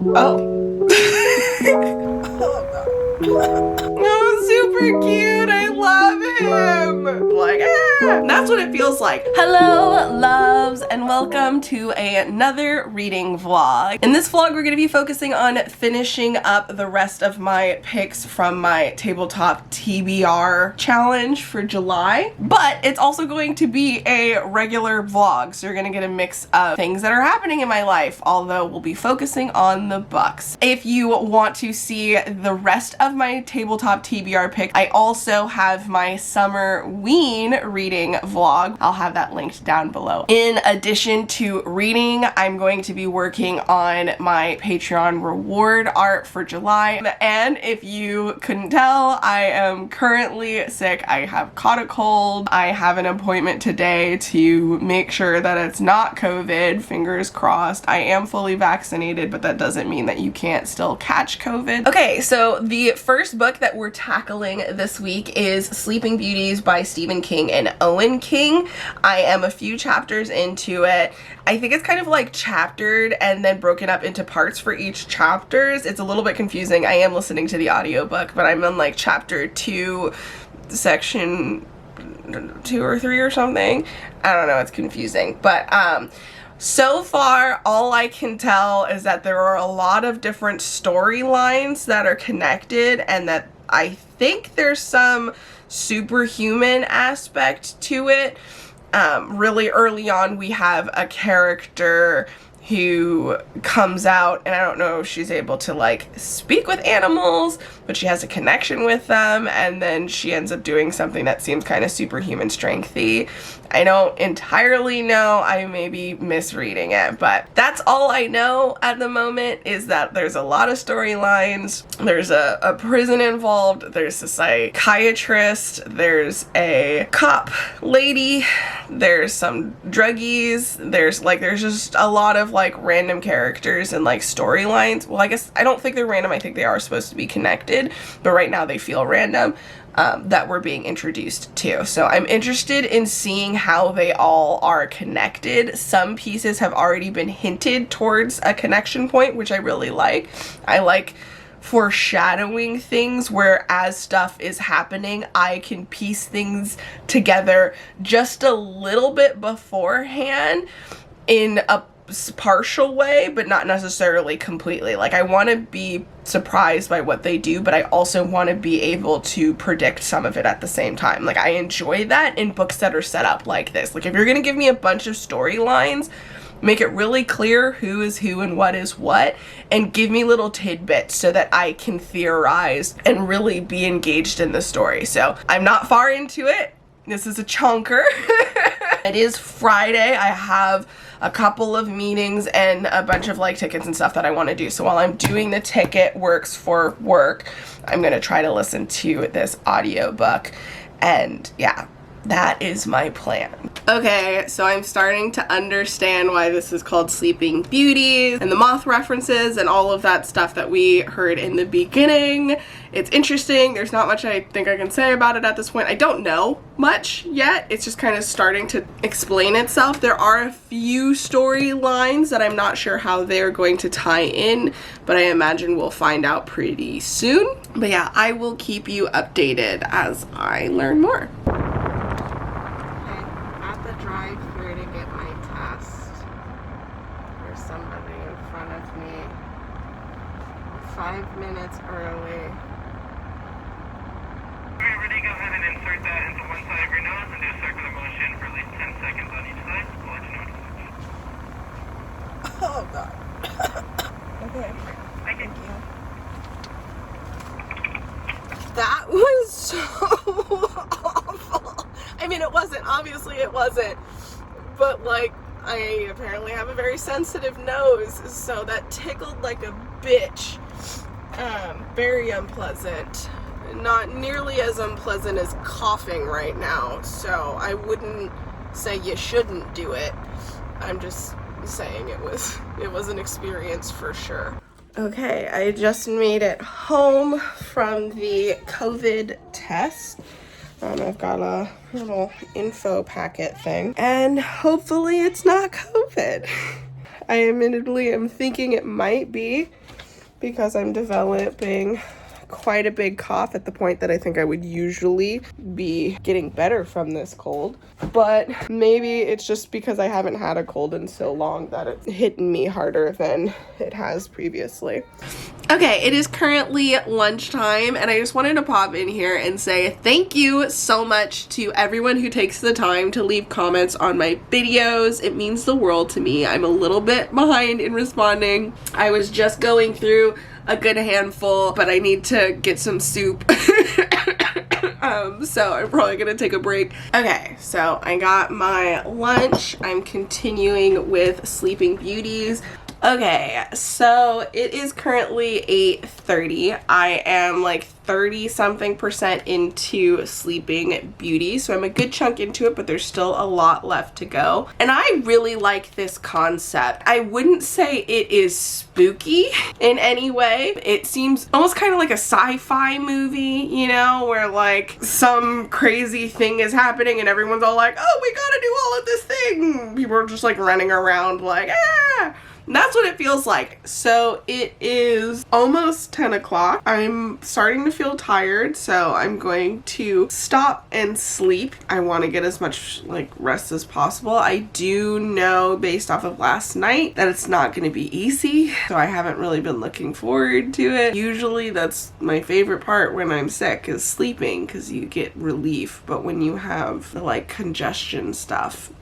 Oh. Oh, super cute. I love him. Like, ah. That's what it feels like. Hello, loves, and welcome to another reading vlog. In this vlog, we're going to be focusing on finishing up the rest of my picks from my tabletop TBR challenge for July. But it's also going to be a regular vlog, so you're going to get a mix of things that are happening in my life, although we'll be focusing on the books. If you want to see the rest of my tabletop TBR pick, I also have my summer ween reading vlog. I'll have that linked down below. In addition to reading, I'm going to be working on my Patreon reward art for July. And if you couldn't tell, I am currently sick. I have caught a cold. I have an appointment today to make sure that it's not COVID. Fingers crossed. I am fully vaccinated, but that doesn't mean that you can't still catch COVID. Okay, so the first book that we're tackling this week is Sleeping Beauties by Stephen King and Owen King. I am a few chapters into it. I think it's kind of like chaptered and then broken up into parts for each chapters. It's a little bit confusing. I am listening to the audiobook, but I'm on like chapter 2, section 2 or 3 or something. I don't know, it's confusing. But so far, all I can tell is that there are a lot of different storylines that are connected, and that I think there's some superhuman aspect to it. Really early on, we have a character who comes out, and I don't know if she's able to like speak with animals, but she has a connection with them, and then she ends up doing something that seems kind of superhuman strengthy. I don't entirely know, I may be misreading it, but that's all I know at the moment, is that there's a lot of storylines. There's a prison involved, there's a psychiatrist, there's a cop lady, there's some druggies, there's just a lot of like random characters and like storylines. Well, I guess I don't think they're random, I think they are supposed to be connected, but right now they feel random. That we're being introduced to. So I'm interested in seeing how they all are connected. Some pieces have already been hinted towards a connection point, which I really like. I like foreshadowing things where as stuff is happening, I can piece things together just a little bit beforehand in a partial way, but not necessarily completely. Like, I want to be surprised by what they do, but I also want to be able to predict some of it at the same time. Like, I enjoy that in books that are set up like this. Like, if you're gonna give me a bunch of storylines, make it really clear who is who and what is what, and give me little tidbits so that I can theorize and really be engaged in the story. So I'm not far into it. This is a chunker. It is Friday. I have a couple of meetings and a bunch of like tickets and stuff that I want to do. So while I'm doing the ticket works for work, I'm going to try to listen to this audiobook. And yeah, that is my plan. Okay, so I'm starting to understand why this is called Sleeping Beauties, and the moth references and all of that stuff that we heard in the beginning. It's interesting. There's not much I think I can say about it at this point. I don't know much yet. It's just kind of starting to explain itself. There are a few storylines that I'm not sure how they're going to tie in, but I imagine we'll find out pretty soon. But yeah, I will keep you updated as I learn more. Drive-through to get my test. There's somebody in front of me 5 minutes early. Okay, ready? Go ahead and insert that into one side of your nose and do a circular motion for at least 10 seconds on each side. I'll let you know when to switch. Oh god. Okay. Thank you. That was so awful. I mean, it wasn't. Obviously, it wasn't. But, like, I apparently have a very sensitive nose, so that tickled like a bitch. Very unpleasant. Not nearly as unpleasant as coughing right now, so I wouldn't say you shouldn't do it. I'm just saying it was an experience for sure. Okay, I just made it home from the COVID test. I've got a little info packet thing, and hopefully it's not COVID. I admittedly am thinking it might be. because I'm developing quite a big cough at the point that I think I would usually be getting better from this cold. But maybe it's just because I haven't had a cold in so long that it's hitting me harder than it has previously. Okay, it is currently lunchtime, and I just wanted to pop in here and say thank you so much to everyone who takes the time to leave comments on my videos. It means the world to me. I'm a little bit behind in responding. I was just going through a good handful, but I need to get some soup. So I'm probably gonna take a break. Okay, so I got my lunch. I'm continuing with Sleeping Beauties. Okay, so it is currently 8:30. I am like 30-something% into Sleeping Beauty, so I'm a good chunk into it, but there's still a lot left to go. And I really like this concept. I wouldn't say it is spooky in any way. It seems almost kind of like a sci-fi movie, you know, where like some crazy thing is happening and everyone's all like, oh, we gotta do all of this thing. People are just like running around like, ah. That's what it feels like. So it is almost 10 o'clock. I'm starting to feel tired, so I'm going to stop and sleep. I want to get as much like rest as possible. I do know based off of last night that it's not going to be easy, so I haven't really been looking forward to it. Usually that's my favorite part when I'm sick, is sleeping, because you get relief, but when you have the like congestion stuff,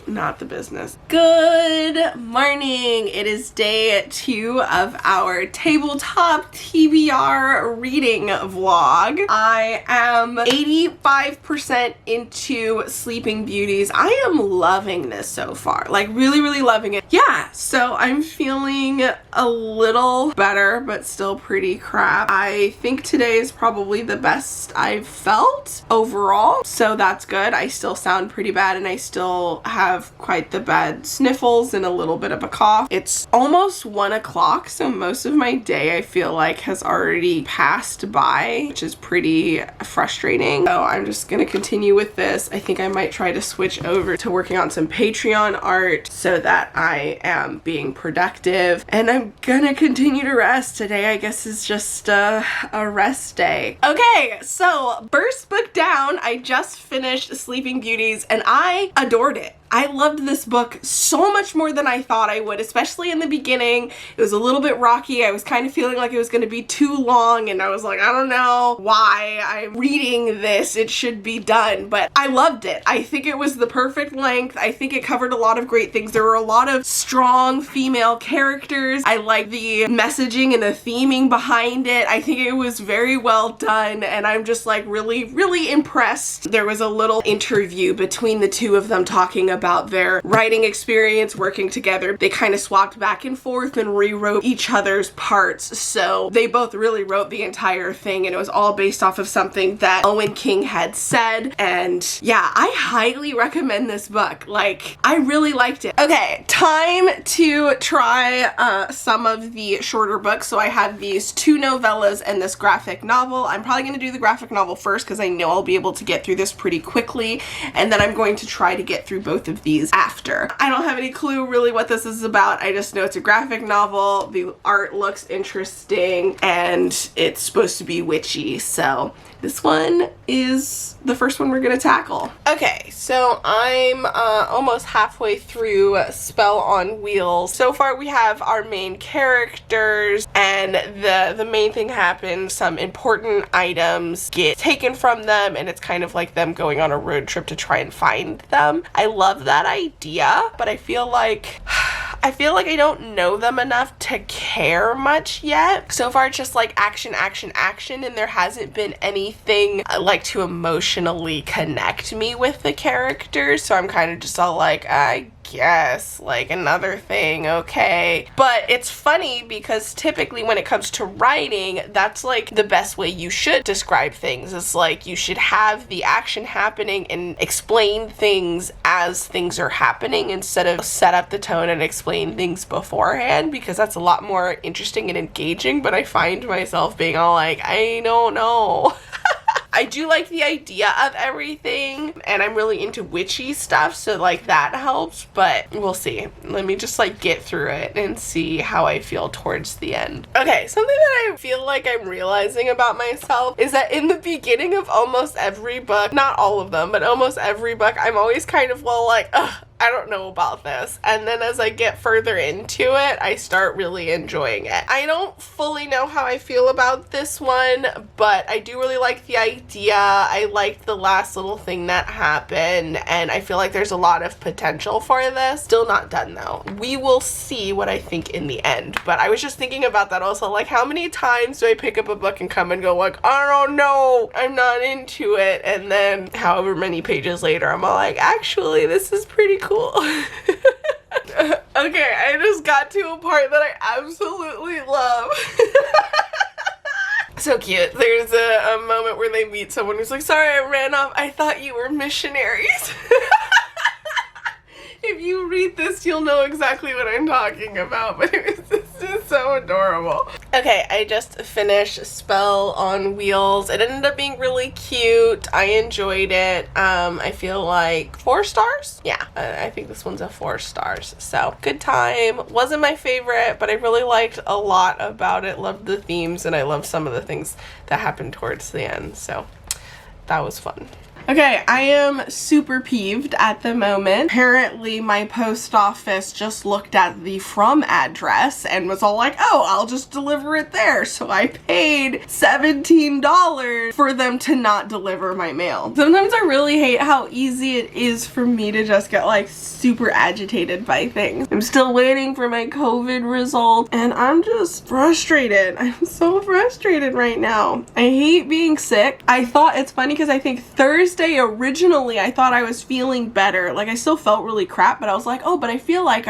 not the business. Good morning. It is day 2 of our tabletop TBR reading vlog. I am 85% into Sleeping Beauties. I am loving this so far, like really, really loving it. Yeah, so I'm feeling a little better, but still pretty crap. I think today is probably the best I've felt overall, so that's good. I still sound pretty bad and I still have quite the bad sniffles and a little bit of a cough. It's almost 1 o'clock, so most of my day I feel like has already passed by, which is pretty frustrating. So I'm just gonna continue with this. I think I might try to switch over to working on some Patreon art so that I am being productive, and I'm gonna continue to rest. Today I guess is just a rest day. Okay, so first book down. I just finished Sleeping Beauties and I adored it. I loved this book so much more than I thought I would, especially in the beginning. It was a little bit rocky. I was kind of feeling like it was going to be too long, and I was like, I don't know why I'm reading this. It should be done, but I loved it. I think it was the perfect length. I think it covered a lot of great things. There were a lot of strong female characters. I like the messaging and the theming behind it. I think it was very well done, and I'm just like really, really impressed. There was a little interview between the two of them talking about their writing experience working together. They kind of swapped back and forth and rewrote each other's parts, so they both really wrote the entire thing, and it was all based off of something that Owen King had said. And yeah, I highly recommend this book. Like, I really liked it. Okay, time to try some of the shorter books. So I have these 2 novellas and this graphic novel. I'm probably going to do the graphic novel first because I know I'll be able to get through this pretty quickly, and then I'm going to try to get through both of these after. I don't have any clue really what this is about. I just know it's a graphic novel. The art looks interesting and it's supposed to be witchy, so this one is the first one we're gonna tackle. Okay, so I'm almost halfway through Spell on Wheels. So far we have our main characters, and the main thing happens. Some important items get taken from them, and it's kind of like them going on a road trip to try and find them. I love that idea, but I feel like I don't know them enough to care much yet. So far it's just like action, action, action, and there hasn't been anything like to emotionally connect me with the characters, so I'm kind of just all like, I guess, like another thing, okay. But it's funny because typically when it comes to writing, that's like the best way you should describe things. It's like you should have the action happening and explain things as things are happening instead of set up the tone and explain things beforehand, because that's a lot more interesting and engaging. But I find myself being all like, I don't know. I do like the idea of everything, and I'm really into witchy stuff, so like that helps, but we'll see. Let me just like get through it and see how I feel towards the end. Okay, something that I feel like I'm realizing about myself is that in the beginning of almost every book, not all of them, but almost every book, I'm always kind of, well, like, ugh, I don't know about this. And then as I get further into it, I start really enjoying it. I don't fully know how I feel about this one, but I do really like the idea. I liked the last little thing that happened, and I feel like there's a lot of potential for this. Still not done though. We will see what I think in the end. But I was just thinking about that also, like how many times do I pick up a book and come and go like, I don't know, I'm not into it, and then however many pages later I'm all like, actually this is pretty cool. Okay, I just got to a part that I absolutely love. So cute. There's a moment where they meet someone who's like, sorry I ran off, I thought you were missionaries. If you read this, you'll know exactly what I'm talking about, but it's just so adorable. Okay, I just finished Spell on Wheels. It ended up being really cute. I enjoyed it. I feel like 4 stars? Yeah, I think this one's a 4 stars. So, good time. Wasn't my favorite, but I really liked a lot about it. Loved the themes, and I loved some of the things that happened towards the end. So, that was fun. Okay, I am super peeved at the moment. Apparently my post office just looked at the from address and was all like, oh, I'll just deliver it there. So I paid $17 for them to not deliver my mail. Sometimes I really hate how easy it is for me to just get like super agitated by things. I'm still waiting for my COVID result and I'm just frustrated. I'm so frustrated right now. I hate being sick. I thought it's funny because I think Thursday originally I thought I was feeling better. Like I still felt really crap, but I was like, oh, but I feel like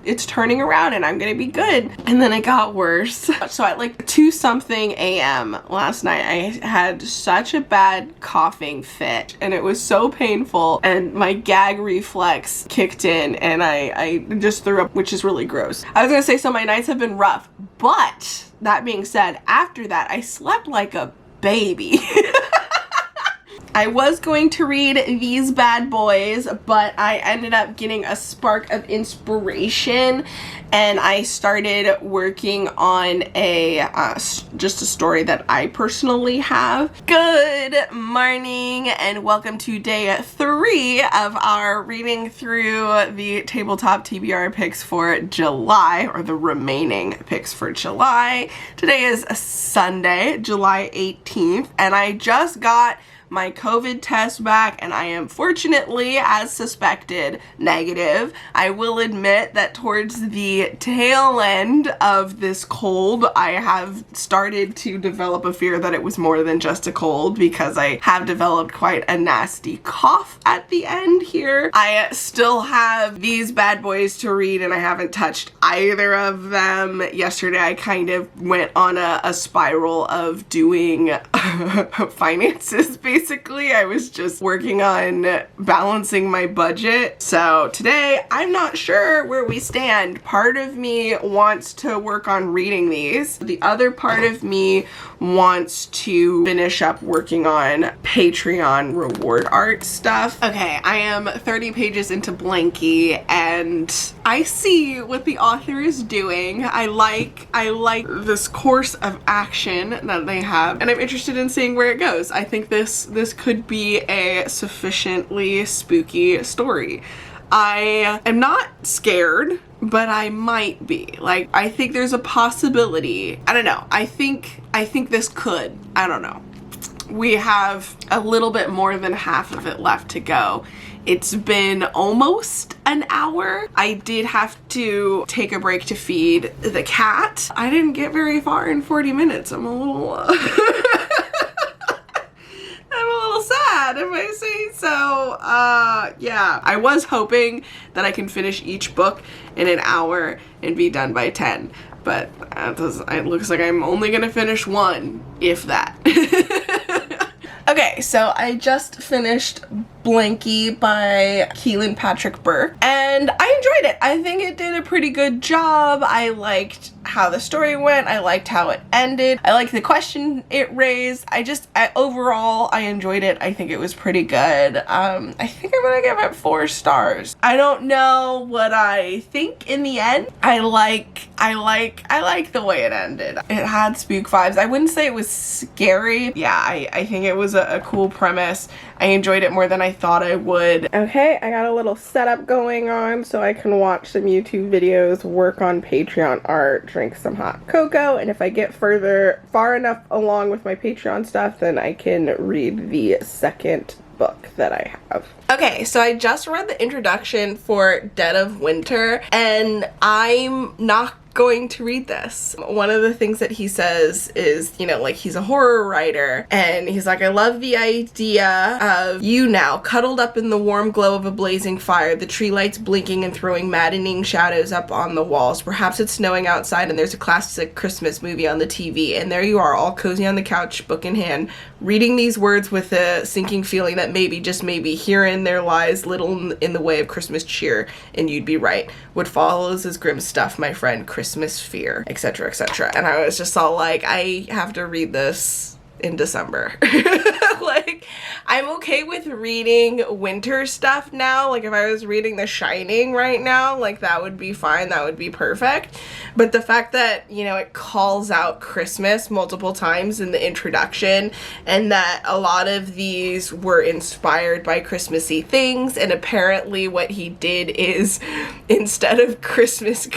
it's turning around and I'm gonna be good. And then it got worse. So at like 2 something a.m. last night, I had such a bad coughing fit and it was so painful and my gag reflex kicked in and I just threw up, which is really gross. I was gonna say, so my nights have been rough, but that being said, after that, I slept like a baby. I was going to read These Bad Boys, but I ended up getting a spark of inspiration and I started working on just a story that I personally have. Good morning and welcome to day 3 of our reading through the tabletop TBR picks for July, or the remaining picks for July. Today is Sunday, July 18th, and I just got my COVID test back and I am fortunately, as suspected, negative. I will admit that towards the tail end of this cold, I have started to develop a fear that it was more than just a cold because I have developed quite a nasty cough at the end here. I still have These Bad Boys to read and I haven't touched either of them. Yesterday I kind of went on a spiral of doing finances. Basically, I was just working on balancing my budget. So today, I'm not sure where we stand. Part of me wants to work on reading these. The other part of me wants to finish up working on Patreon reward art stuff. Okay, I am 30 pages into Blanky and I see what the author is doing. I like this course of action that they have and I'm interested in seeing where it goes. I think this could be a sufficiently spooky story. I am not scared, but I might be. Like, I think there's a possibility. I don't know. I think this could. I don't know. We have a little bit more than half of it left to go. It's been almost an hour. I did have to take a break to feed the cat. I didn't get very far in 40 minutes. I'm a little sad if I say so. Yeah, I was hoping that I can finish each book in an hour and be done by 10, but it looks like I'm only gonna finish 1, if that. Okay, so I just finished Blanky by Keelan Burke, and I enjoyed it. I think it did a pretty good job. I liked how the story went. I liked how it ended. I liked the question it raised. Overall, I enjoyed it. I think it was pretty good. I think I'm gonna give it 4 stars. I don't know what I think in the end. I like the way it ended. It had spook vibes. I wouldn't say it was scary. Yeah, I think it was a cool premise. I enjoyed it more than I thought I would. Okay, I got a little setup going on so I can watch some YouTube videos, work on Patreon art, drink some hot cocoa, and if I get far enough along with my Patreon stuff, then I can read the second book that I have. Okay, so I just read the introduction for Dead of Winter, and I'm not going to read this. One of the things that he says is, you know, like, he's a horror writer, and he's like, I love the idea of you now cuddled up in the warm glow of a blazing fire, the tree lights blinking and throwing maddening shadows up on the walls. Perhaps it's snowing outside and there's a classic Christmas movie on the TV, and there you are, all cozy on the couch, book in hand, reading these words with a sinking feeling that maybe, just maybe, herein there lies little in the way of Christmas cheer, and you'd be right. What follows is grim stuff, my friend, Christmas fear, etc., etc. And I was just all like, I have to read this in December. Like, I'm okay with reading winter stuff now. Like, if I was reading The Shining right now, like, that would be fine, that would be perfect. But the fact that, you know, it calls out Christmas multiple times in the introduction, and that a lot of these were inspired by Christmassy things, and apparently what he did is, instead of Christmas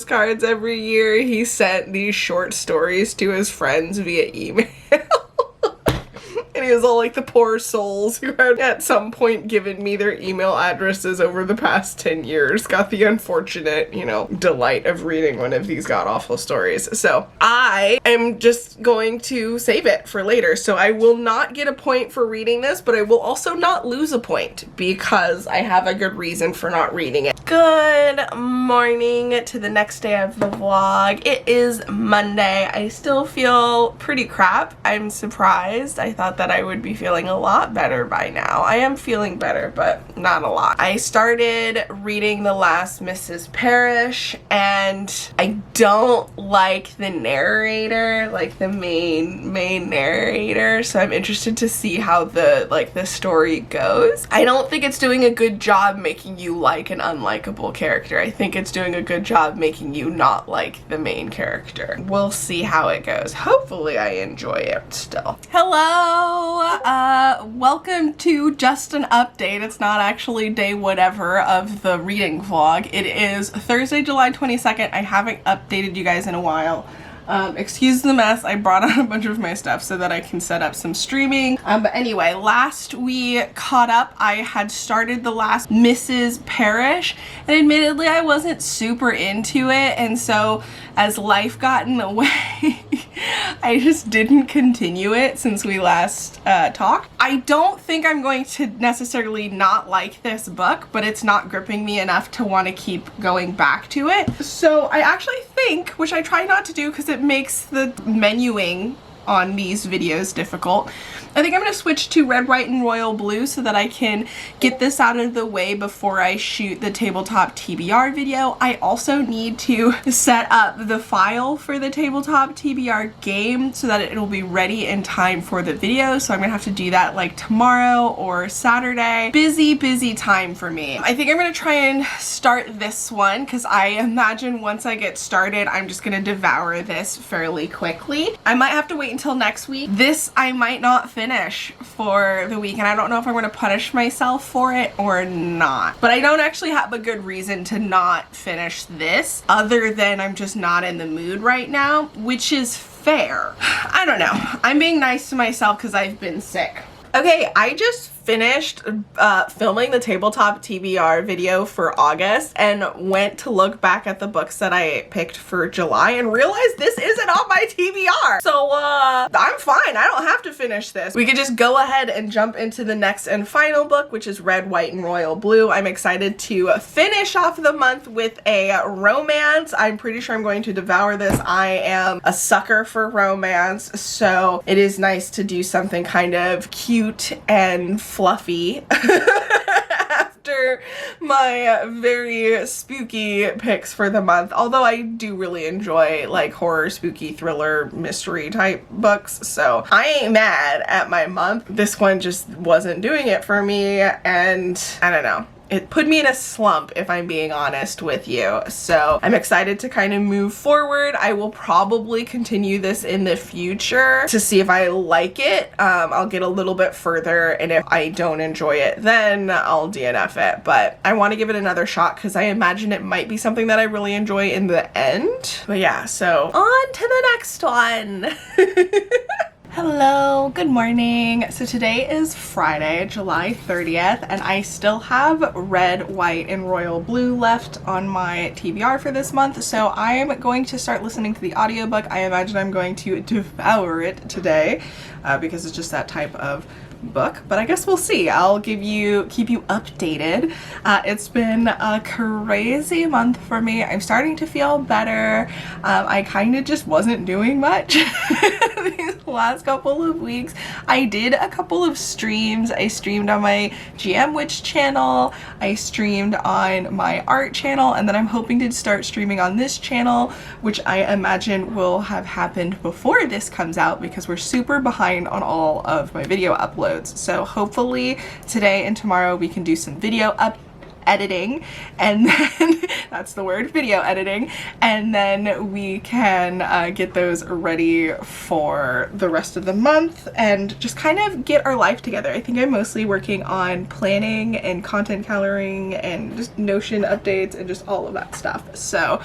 cards every year, he sent these short stories to his friends via email. And he was all like, the poor souls who had at some point given me their email addresses over the past 10 years got the unfortunate, you know, delight of reading one of these god-awful stories. So I am just going to save it for later. So I will not get a point for reading this, but I will also not lose a point because I have a good reason for not reading it. Good morning to the next day of the vlog. It is Monday. I still feel pretty crap. I'm surprised. I thought that I would be feeling a lot better by now. I am feeling better, but not a lot. I started reading The Last Mrs. Parrish, and I don't like the narrator, like the main narrator, so I'm interested to see how the story goes. I don't think it's doing a good job making you like an unlikable character. I think it's doing a good job making you not like the main character. We'll see how it goes. Hopefully I enjoy it still. Hello! Welcome to just an update. It's not actually day whatever of the reading vlog. It is Thursday, July 22nd. I haven't updated you guys in a while. Excuse the mess. I brought out a bunch of my stuff so that I can set up some streaming. But anyway, last we caught up, I had started The Last Mrs. Parrish, and admittedly I wasn't super into it, and so as life got in the way, I just didn't continue it since we last talked. I don't think I'm going to necessarily not like this book, but it's not gripping me enough to want to keep going back to it. So I actually think, which I try not to do because it makes the menuing on these videos difficult, I think I'm going to switch to red, white, and royal blue so that I can get this out of the way before I shoot the tabletop TBR video. I also need to set up the file for the tabletop TBR game so that it'll be ready in time for the video, so I'm going to have to do that like tomorrow or Saturday. Busy time for me. I think I'm going to try and start this one because I imagine once I get started, I'm just going to devour this fairly quickly. I might have to wait until next week. This I might not finish for the week, and I don't know if I'm going to punish myself for it or not. But I don't actually have a good reason to not finish this other than I'm just not in the mood right now, which is fair. I don't know. I'm being nice to myself because I've been sick. Okay, I just finished filming the tabletop TBR video for August and went to look back at the books that I picked for July and realized this isn't on my TBR. So I'm fine. I don't have to finish this. We could just go ahead and jump into the next and final book, which is Red, White, and Royal Blue. I'm excited to finish off the month with a romance. I'm pretty sure I'm going to devour this. I am a sucker for romance, so it is nice to do something kind of cute and fluffy after are my very spooky picks for the month. Although I do really enjoy like horror, spooky, thriller, mystery type books. So I ain't mad at my month. This one just wasn't doing it for me, and I don't know. It put me in a slump, if I'm being honest with you. So I'm excited to kind of move forward. I will probably continue this in the future to see if I like it. I'll get a little bit further, and if I don't enjoy it, then I'll DNF it. But I want to give it another shot because I imagine it might be something that I really enjoy in the end. But yeah, so on to the next one. Hello, good morning. So today is Friday, July 30th, and I still have red, white, and royal blue left on my TBR for this month. So I am going to start listening to the audiobook. I imagine I'm going to devour it today because it's just that type of book, but I guess we'll see. I'll keep you updated. It's been a crazy month for me. I'm starting to feel better. I kind of just wasn't doing much these last couple of weeks. I did a couple of streams. I streamed on my GM Witch channel. I streamed on my art channel, and then I'm hoping to start streaming on this channel, which I imagine will have happened before this comes out because we're super behind on all of my video uploads. So hopefully today and tomorrow we can do some video editing, and then that's the word, video editing, and then we can get those ready for the rest of the month and just kind of get our life together. I think I'm mostly working on planning and content coloring and just Notion updates and just all of that stuff. So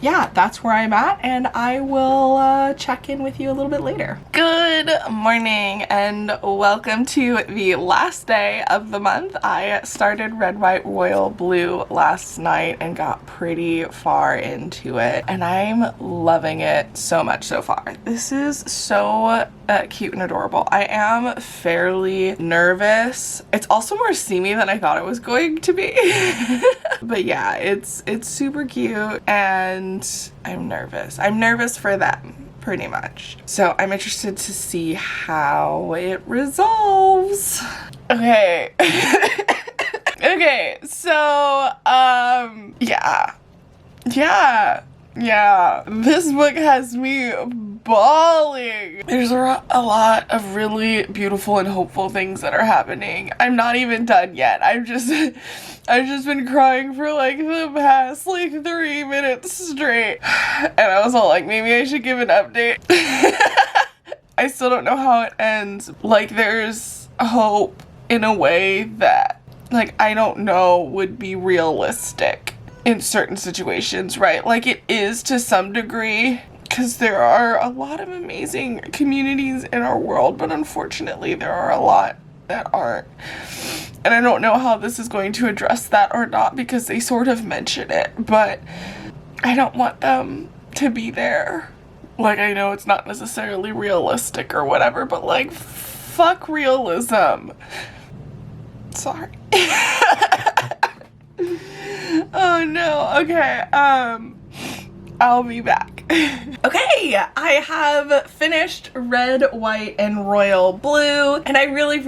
yeah, that's where I'm at, and I will check in with you a little bit later. Good morning and welcome to the last day of the month. I started red, white, royal blue last night and got pretty far into it, and I'm loving it so much so far. This is so cute and adorable. I am fairly nervous. It's also more steamy than I thought it was going to be. But yeah, it's super cute, and I'm nervous. I'm nervous for them, pretty much. So I'm interested to see how it resolves. Okay. Okay, so, yeah, this book has me bawling. There's a lot of really beautiful and hopeful things that are happening. I'm not even done yet. I've just been crying for like the past like 3 minutes straight. And I was all like, maybe I should give an update. I still don't know how it ends. Like, there's hope in a way that, like, I don't know would be realistic in certain situations, right? Like it is to some degree, because there are a lot of amazing communities in our world, but unfortunately there are a lot that aren't. And I don't know how this is going to address that or not, because they sort of mention it, but I don't want them to be there. Like, I know it's not necessarily realistic or whatever, but like, fuck realism. Sorry. Oh no. Okay, I'll be back. Okay, I have finished red, white, and royal blue, and I really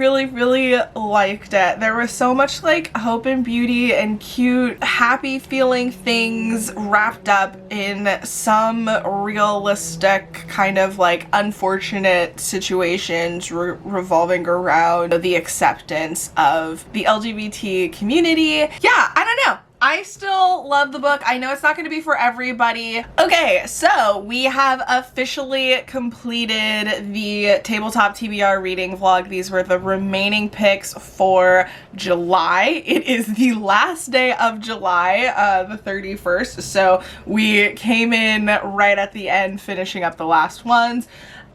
liked it. There was so much like hope and beauty and cute, happy feeling things wrapped up in some realistic kind of like unfortunate situations revolving around the acceptance of the LGBT community. Yeah, I don't know. I still love the book. I know it's not going to be for everybody. Okay, so we have officially completed the tabletop TBR reading vlog. These were the remaining picks for July. It is the last day of July, the 31st. So we came in right at the end, finishing up the last ones.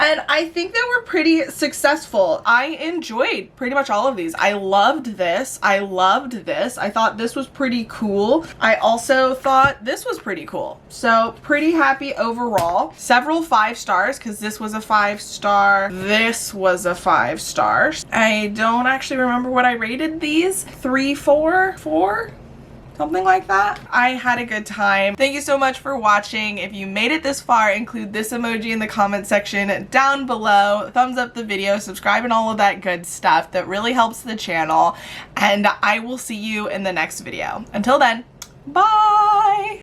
And I think they were pretty successful. I enjoyed pretty much all of these. I loved this. I thought this was pretty cool. I also thought this was pretty cool. So pretty happy overall. Several 5 stars, because this was a 5-star. This was a 5-star. I don't actually remember what I rated these. 3, 4? 4? Something like that. I had a good time. Thank you so much for watching. If you made it this far, include this emoji in the comment section down below. Thumbs up the video, subscribe, and all of that good stuff. That really helps the channel. And I will see you in the next video. Until then, bye!